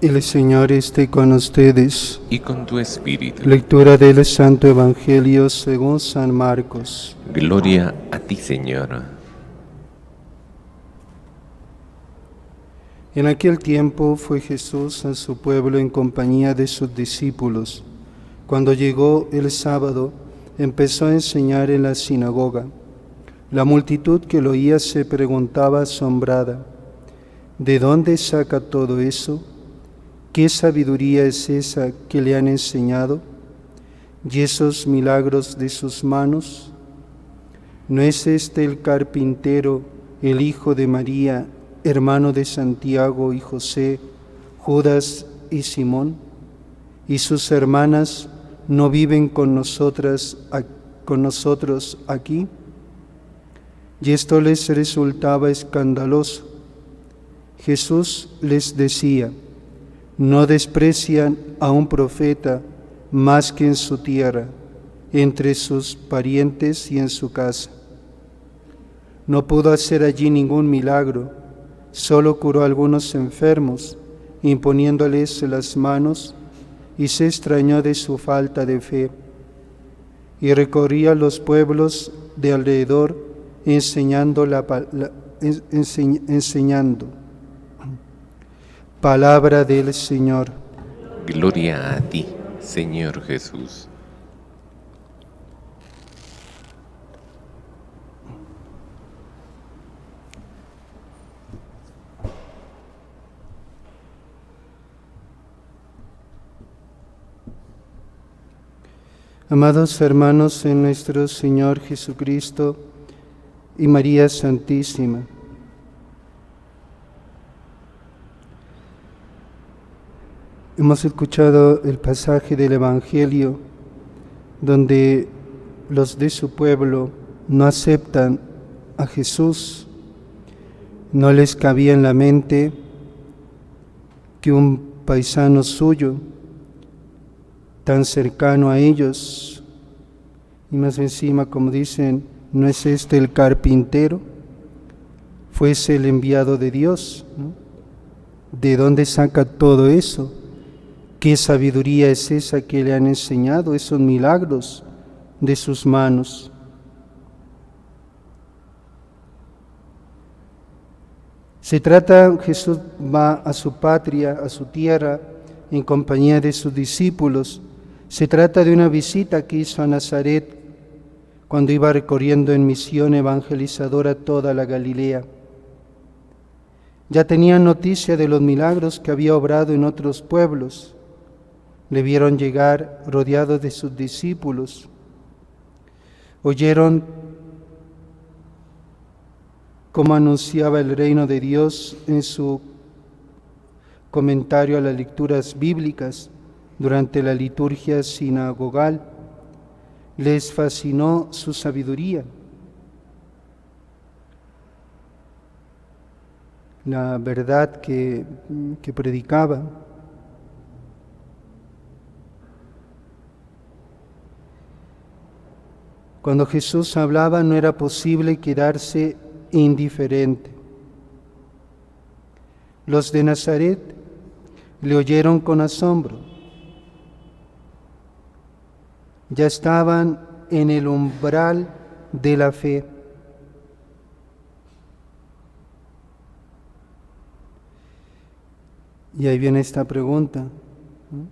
El Señor esté con ustedes. Y con tu espíritu. Lectura del Santo Evangelio según San Marcos. Gloria a ti, Señor. En aquel tiempo fue Jesús a su pueblo en compañía de sus discípulos. Cuando llegó el sábado, empezó a enseñar en la sinagoga. La multitud que lo oía se preguntaba asombrada: ¿de dónde saca todo eso? ¿Qué sabiduría es esa que le han enseñado? ¿Y esos milagros de sus manos? ¿No es este el carpintero, el hijo de María, hermano de Santiago y José, Judas y Simón? ¿Y sus hermanas no viven con nosotros aquí? Y esto les resultaba escandaloso. Jesús les decía: no desprecian a un profeta más que en su tierra, entre sus parientes y en su casa. No pudo hacer allí ningún milagro, solo curó a algunos enfermos, imponiéndoles las manos, y se extrañó de su falta de fe. Y recorría los pueblos de alrededor enseñando. Palabra del Señor. Gloria a ti, Señor Jesús. Amados hermanos en nuestro Señor Jesucristo y María Santísima, hemos escuchado el pasaje del Evangelio donde los de su pueblo no aceptan a Jesús. No les cabía en la mente que un paisano suyo, tan cercano a ellos, y más encima, como dicen, ¿no es este el carpintero?, fuese el enviado de Dios, ¿no? ¿De dónde saca todo eso? ¿Qué sabiduría es esa que le han enseñado, esos milagros de sus manos? Jesús va a su patria, a su tierra, en compañía de sus discípulos. Se trata de una visita que hizo a Nazaret cuando iba recorriendo en misión evangelizadora toda la Galilea. Ya tenían noticia de los milagros que había obrado en otros pueblos. Le vieron llegar rodeado de sus discípulos. Oyeron cómo anunciaba el reino de Dios en su comentario a las lecturas bíblicas durante la liturgia sinagogal. Les fascinó su sabiduría, la verdad que predicaba. Cuando Jesús hablaba no era posible quedarse indiferente. Los de Nazaret le oyeron con asombro. Ya estaban en el umbral de la fe. Y ahí viene esta pregunta, ¿no?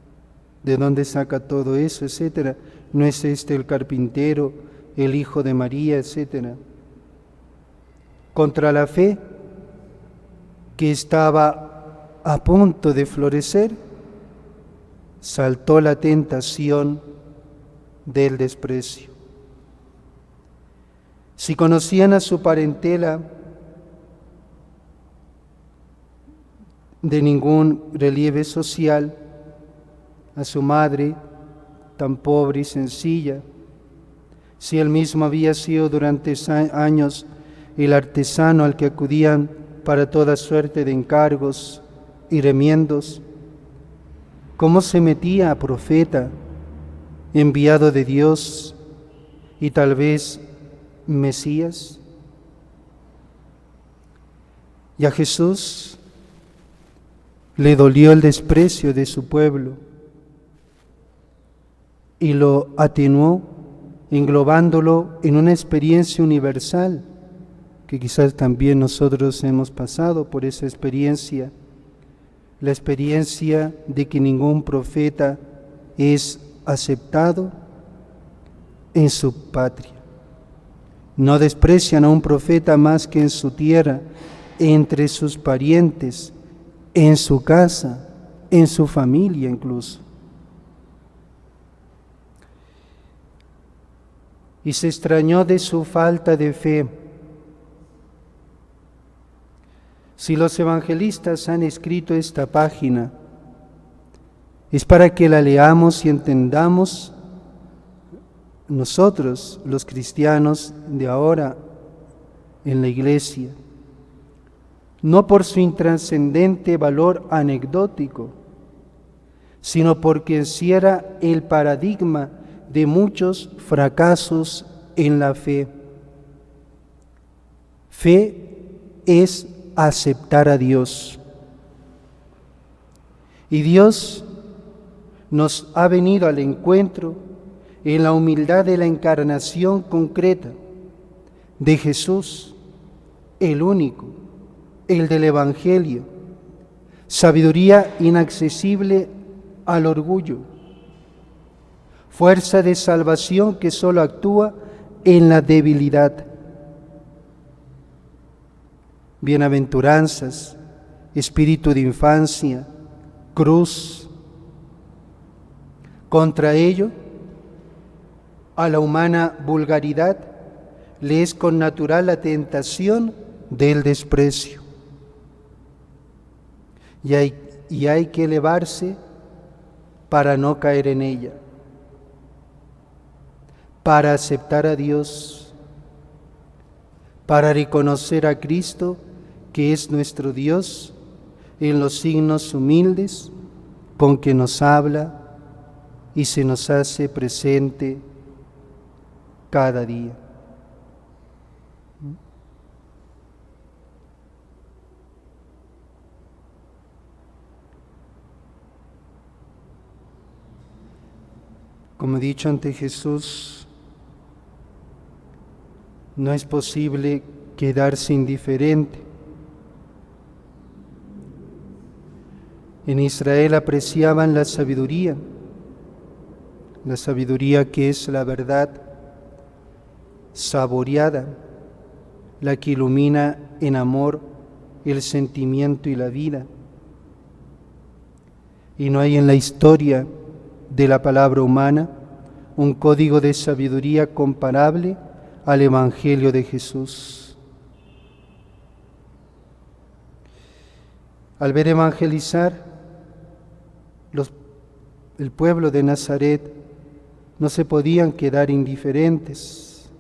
¿De dónde saca todo eso, etcétera? ¿No es este el carpintero, el hijo de María, etcétera? Contra la fe que estaba a punto de florecer, saltó la tentación del desprecio. Si conocían a su parentela de ningún relieve social, a su madre tan pobre y sencilla, si él mismo había sido durante años el artesano al que acudían para toda suerte de encargos y remiendos, ¿cómo se metía a profeta, enviado de Dios y tal vez Mesías? Y a Jesús Le dolió el desprecio de su pueblo y lo atenuó englobándolo en una experiencia universal, que quizás también nosotros hemos pasado por esa experiencia, la experiencia de que ningún profeta es aceptado en su patria. No desprecian a un profeta más que en su tierra, entre sus parientes, en su casa, en su familia incluso. Y se extrañó de su falta de fe. Si los evangelistas han escrito esta página, es para que la leamos y entendamos nosotros, los cristianos de ahora en la iglesia, no por su intrascendente valor anecdótico, sino porque encierra el paradigma de muchos fracasos en la fe. Fe es aceptar a Dios. Y Dios nos ha venido al encuentro en la humildad de la encarnación concreta de Jesús, el único, el del Evangelio, sabiduría inaccesible al orgullo, fuerza de salvación que solo actúa en la debilidad. Bienaventuranzas, espíritu de infancia, cruz. Contra ello, a la humana vulgaridad le es connatural la tentación del desprecio. Y hay que elevarse para no caer en ella, para aceptar a Dios, para reconocer a Cristo, que es nuestro Dios, en los signos humildes con que nos habla y se nos hace presente cada día. Como he dicho ante Jesús, no es posible quedarse indiferente. En Israel apreciaban la sabiduría que es la verdad saboreada, la que ilumina en amor el sentimiento y la vida. Y no hay en la historia de la palabra humana un código de sabiduría comparable al Evangelio de Jesús. Al ver evangelizar el pueblo de Nazaret, no se podían quedar indiferentes,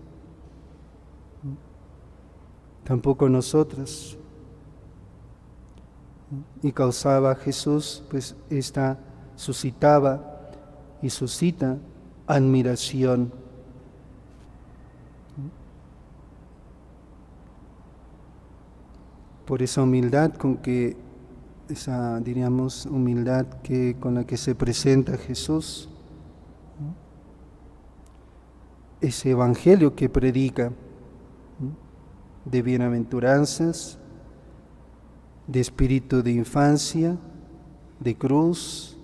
tampoco nosotros. Y causaba Jesús, pues suscitaba y suscita admiración. Por esa humildad con que, humildad con la que se presenta Jesús, ese evangelio que predica, de bienaventuranzas, de espíritu de infancia, de cruz,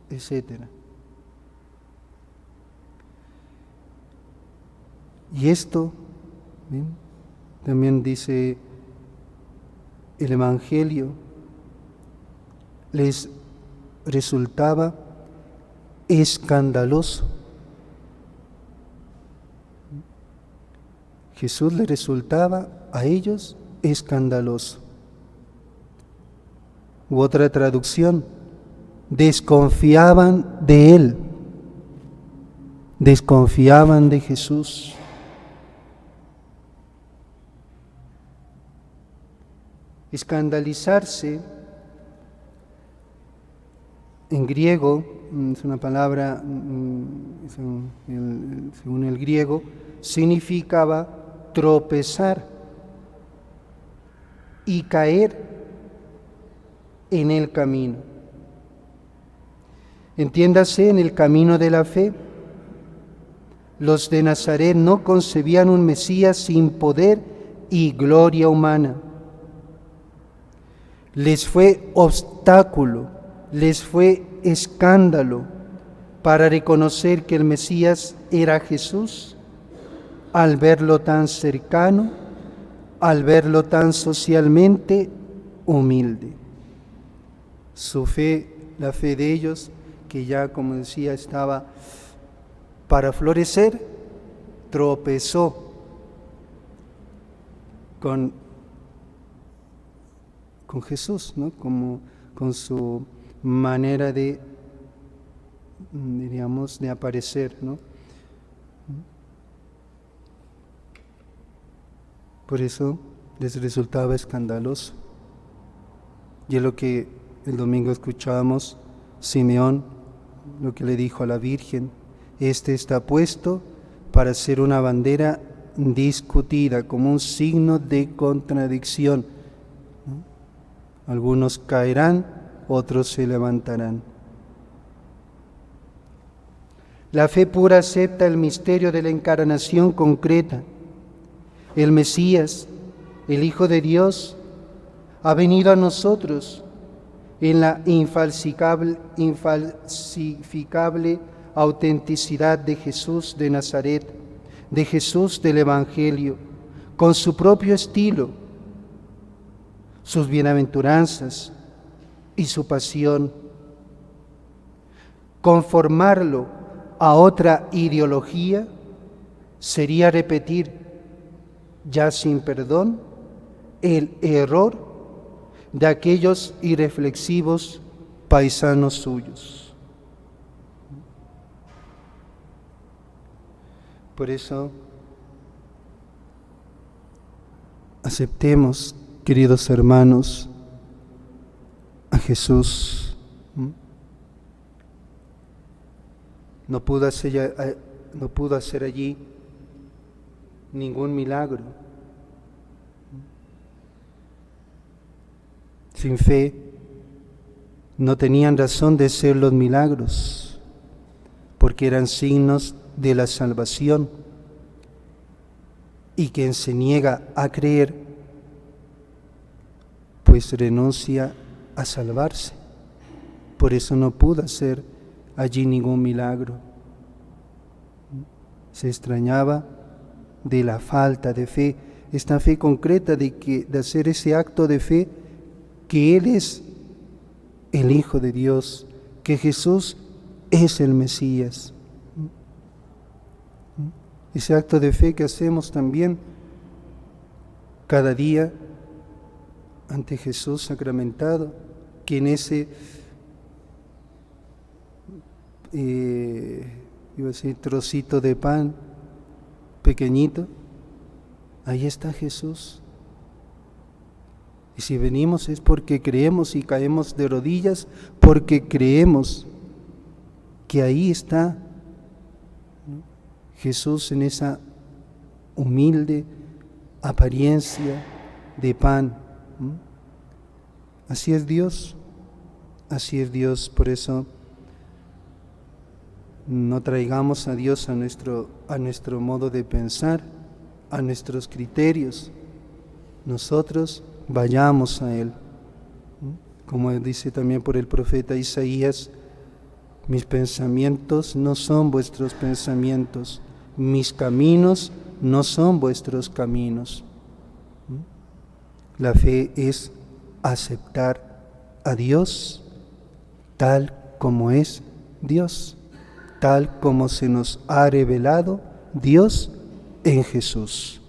etc. Y esto, ¿bien?, también dice el Evangelio, les resultaba escandaloso. Jesús les resultaba a ellos escandaloso. U otra traducción, desconfiaban de Él, desconfiaban de Jesús. Escandalizarse, en griego, es una palabra, según el griego, significaba tropezar y caer en el camino. Entiéndase, en el camino de la fe. Los de Nazaret no concebían un Mesías sin poder y gloria humana. Les fue obstáculo, les fue escándalo para reconocer que el Mesías era Jesús, al verlo tan cercano, al verlo tan socialmente humilde. Su fe, la fe de ellos, que ya, como decía, estaba para florecer, tropezó con Jesús, ¿no? Como con su manera de, diríamos, de aparecer, ¿no? Por eso les resultaba escandaloso. Y es lo que el domingo escuchábamos, Simeón, lo que le dijo a la Virgen: este está puesto para ser una bandera discutida, como un signo de contradicción. ¿No? Algunos caerán, otros se levantarán. La fe pura acepta el misterio de la encarnación concreta. El Mesías, el Hijo de Dios, ha venido a nosotros en la infalsificable autenticidad de Jesús de Nazaret, de Jesús del Evangelio, con su propio estilo, sus bienaventuranzas y su pasión. Conformarlo a otra ideología sería repetir, ya sin perdón, el error de aquellos irreflexivos paisanos suyos. Por eso, aceptemos, queridos hermanos, a Jesús. No pudo hacer allí ningún milagro. Sin fe no tenían razón de ser los milagros, porque eran signos de la salvación, y quien se niega a creer, pues renuncia a salvarse. Por eso no pudo hacer allí ningún milagro. Se extrañaba de la falta de fe, esta fe concreta de hacer ese acto de fe, que Él es el Hijo de Dios, que Jesús es el Mesías. Ese acto de fe que hacemos también cada día ante Jesús sacramentado, que en ese trocito de pan pequeñito, ahí está Jesús. Y si venimos es porque creemos y caemos de rodillas, porque creemos que ahí está, ¿no?, Jesús en esa humilde apariencia de pan. ¿No? Así es Dios, así es Dios. Por eso no traigamos a Dios a nuestro modo de pensar, a nuestros criterios. Nosotros vayamos a Él. Como dice también por el profeta Isaías: mis pensamientos no son vuestros pensamientos, mis caminos no son vuestros caminos. La fe es aceptar a Dios tal como es Dios, tal como se nos ha revelado Dios en Jesús.